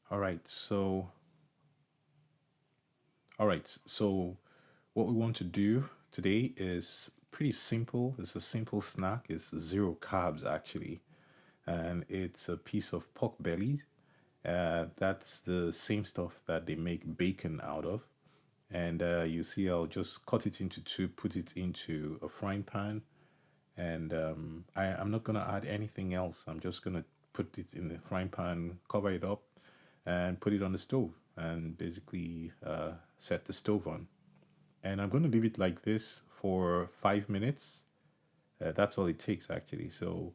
All right. So what we want to do today is pretty simple. It's a simple snack. It's zero carbs actually, and it's a piece of pork belly. That's the same stuff that they make bacon out of. And you see, I'll just cut it into two, put it into a frying pan, and I'm not gonna add anything else. I'm just gonna put it in the frying pan, cover it up, and put it on the stove, and basically set the stove on. And I'm gonna leave it like this for 5 minutes. That's all it takes actually. So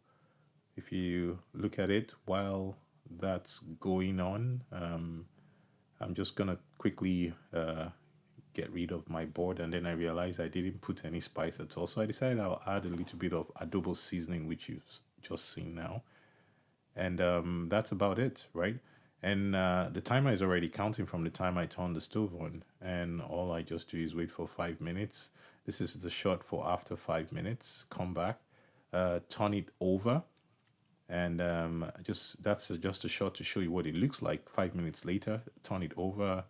if you look at it while that's going on, I'm just gonna quickly get rid of my board, and then I realized I didn't put any spice at all. So I decided I'll add a little bit of adobo seasoning, which you've just seen now, and that's about it, right? And the timer is already counting from the time I turn the stove on, and all I just do is wait for 5 minutes. This is the shot for after 5 minutes. Come back, turn it over, and just that's just a shot to show you what it looks like 5 minutes later. Turn it over,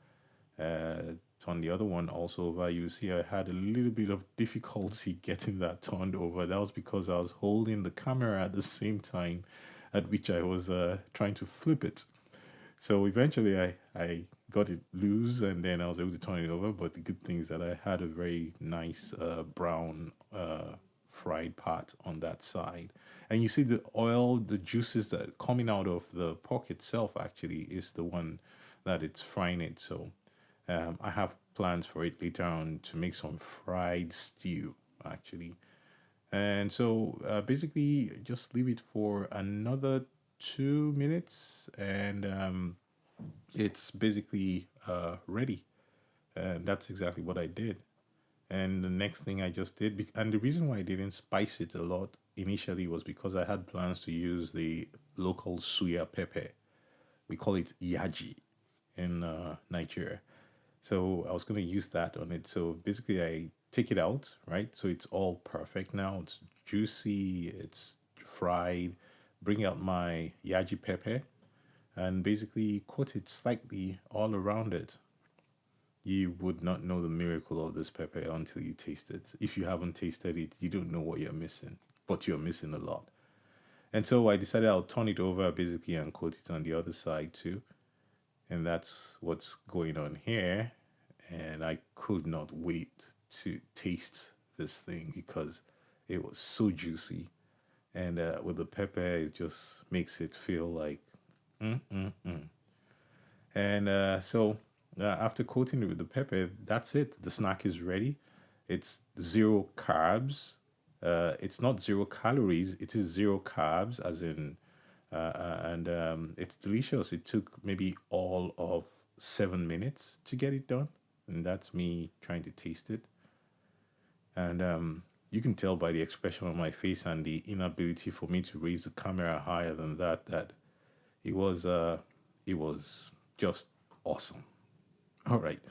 uh, turn the other one also over. You see I had a little bit of difficulty getting that turned over. That was because I was holding the camera at the same time at which I was trying to flip it. So eventually I got it loose, and then I was able to turn it over. But the good thing is that I had a very nice brown fried part on that side. And you see the oil, the juices that are coming out of the pork itself actually is the one that it's frying it. So I have plans for it later on to make some fried stew actually. And so basically just leave it for another 2 minutes, and it's basically ready. And that's exactly what I did. And the next thing I just did, and the reason why I didn't spice it a lot initially was because I had plans to use the local suya pepper. We call it yaji in Nigeria. So I was going to use that on it. So basically, I take it out, right? So it's all perfect now. It's juicy, it's fried. Bring out my yaji pepper and basically coat it slightly all around it. You would not know the miracle of this pepper until you taste it. If you haven't tasted it, you don't know what you're missing, but you're missing a lot. And so I decided I'll turn it over basically and coat it on the other side too. And that's what's going on here. And I could not wait to taste this thing because it was so juicy. And with the pepper, it just makes it feel like and after coating it with the pepper, that's it. The snack is ready. It's zero carbs. It's not zero calories. It is zero carbs, as in, and it's delicious. It took maybe all of 7 minutes to get it done, and that's me trying to taste it. And you can tell by the expression on my face and the inability for me to raise the camera higher than that that it was uh, it was just awesome. All right.